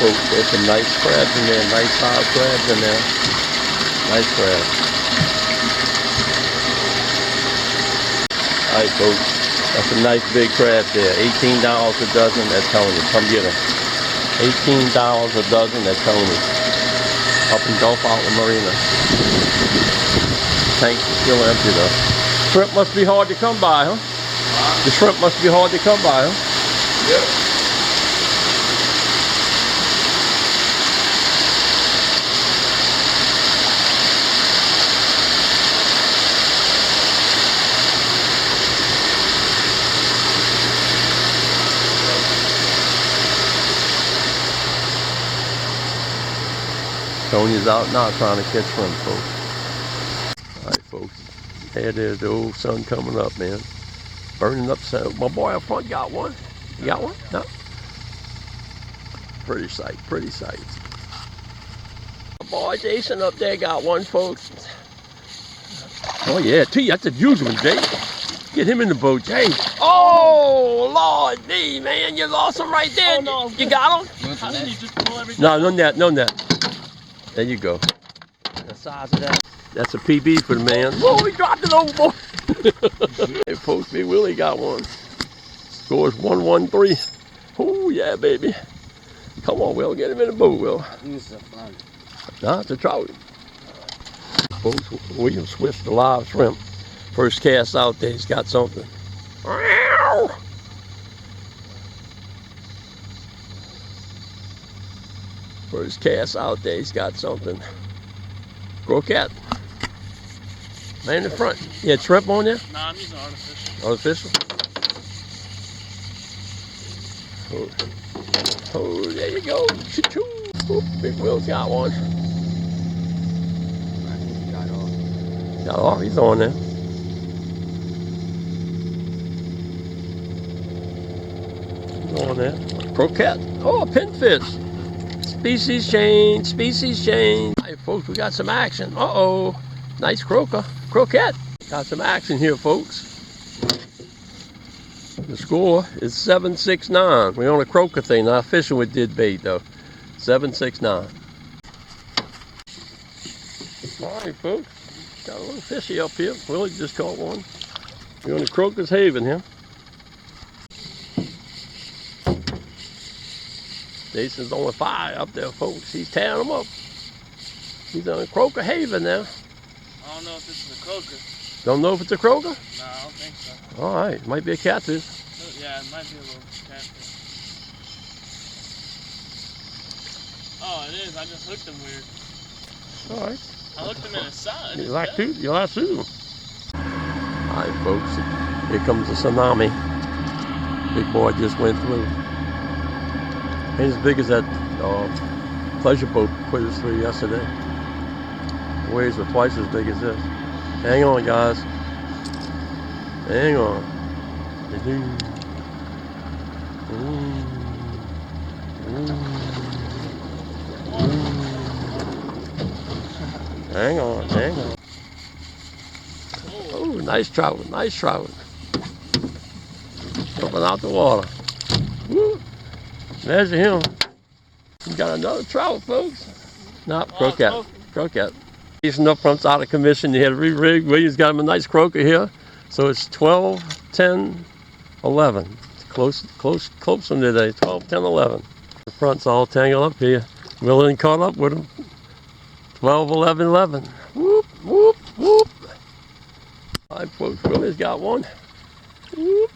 folks, there's some nice crabs in there, nice size crabs in there. Nice crabs. Alright folks, that's a nice big crab there. $18 a dozen at Tony. Come get them. $18 a dozen at Tony. Up in Gulf Outlet Marina. Tanks are still empty though. Shrimp must be hard to come by, huh? The shrimp must be hard to come by, huh? Yep. Tony's out now trying to catch shrimp, folks. Alright, folks. There's the old sun coming up, man. Burning up sun. My boy up front got one. You got one? No? Pretty sight, pretty sight. My boy Jason up there got one, folks. Oh yeah, that's a huge one, Jay. Get him in the boat, Jay. Oh, Lord D, man, you lost him right there. Oh, no. You got him? How did he just pull everything? No, no net, no net. There you go. The size of that. That's a PB for the man. Whoa, he dropped it overboard. Hey, folks, Big Willie got one. Scores 113. Oh, yeah, baby. Come on, Will, get him in the boat, Will. He's a fun. Nah, it's a trout. Folks, William switched the live shrimp. First cast out there, he's got something. First cast out there, he's got something. Croquette. Man in front. You had shrimp on there? Nah, I'm using artificial. Artificial? Oh, there you go. Choo-choo. Oh, Big Will's got one. Got off. He's on there. He's on there. Croquette. Oh, a pinfish. Species change, species change. All right, folks, we got some action. Uh-oh. Nice croquette. Got some action here, folks. The score is 7-6-9. We're on a croaker thing, not fishing with dead bait, though. 7-6-9. All right, folks. Got a little fishy up here. Willie just caught one. We're on the Croaker's Haven here. Jason's on fire up there, folks. He's tearing them up. He's on a Croaker Haven now. I don't know if this is a croaker. Don't know if it's a croaker? No, I don't think so. All right, might be a catfish. Yeah, it might be a little catfish. Oh, it is. I just hooked him weird. All right. I hooked him in his side. You like two? You like two? All right, folks. Here comes the tsunami. Big boy just went through. Ain't as big as that pleasure boat put us through yesterday. The waves were twice as big as this. Hang on, guys. Hang on. Hang on, hang on. Oh, nice trout, nice trout. Jumping out the water. Woo. Measure him. We got another trout, folks. Nope, croquette. Croquette. Jason up front's out of commission. He had to re-rig. Williams got him a nice croaker here. So it's 12, 10, 11. It's close from today. 12, 10, 11. The front's all tangled up here. Willie caught up with him. 12, 11, 11. Whoop, whoop, whoop. All right, folks, Willie's got one. Whoop.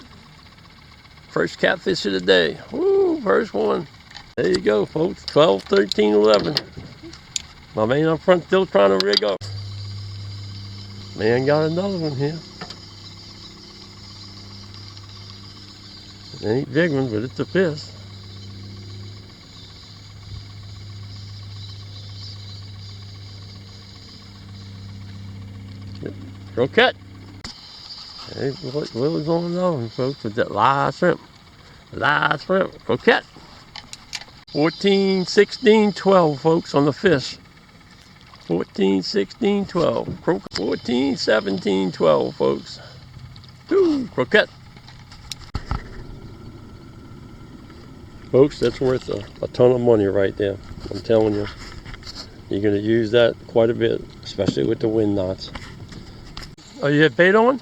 First catfish of the day. Woo, first one. There you go, folks. 12, 13, 11. My man up front still trying to rig up. Man got another one here. It ain't big one, but it's a fish. Croquette. Hey, Willie's on another one, folks, with that live shrimp. Live shrimp. Croquette. 14, 16, 12, folks, on the fish. 14, 16, 12. 14, 17, 12, folks. Ooh, croquette. Folks, that's worth a ton of money right there. I'm telling you. You're going to use that quite a bit, especially with the wind knots. Oh, you have bait on?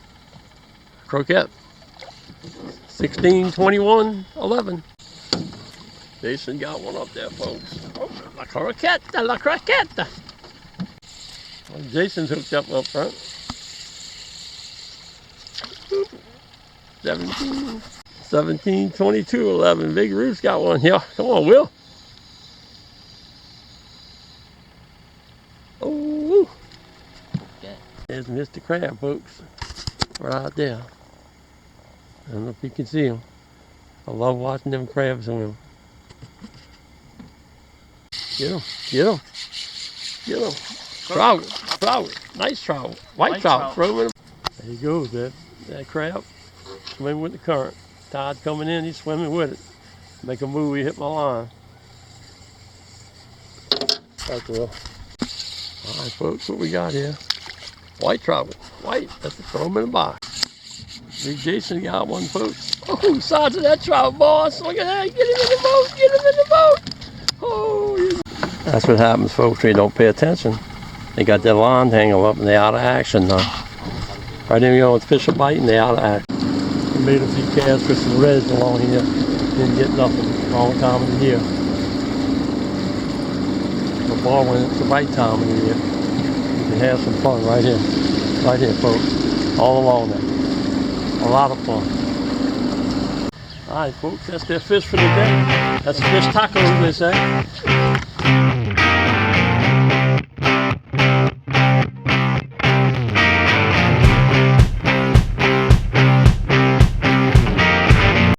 Croquette. 16, 21, 11. Jason got one up there, folks. Oh, la croquette, la croquette. Well, Jason's hooked up front. 17, 22, 11. Big Root's got one. Yeah, come on, Will. Oh, there's Mr. Crab, folks. Right out there. I don't know if you can see him. I love watching them crabs swim. Get him, get him, get him. Trout, trout, nice trout. White trout, throw him in. There he goes, that crab. Swimming with the current. Tide coming in, he's swimming with it. Make a move, he hit my line. That's well. All right, folks, what we got here? White trout, white. That's a throw him in the box. Big Jason got one, folks. Oh, size of that trout, boss. Look at that. Get him in the boat. Get him in the boat. Oh, that's what happens, folks, when you don't pay attention. They got their line tangled up and they're out of action now. Right then we go with fish are biting, they're out of action. We made a few casts with some reds along here. Didn't get nothing. Wrong time of the year. The ball when it's the right time of the year. You can have some fun right here. Right here, folks. All along there. A lot of fun. Alright, folks, that's their fish for the day. That's fish tacos, they say.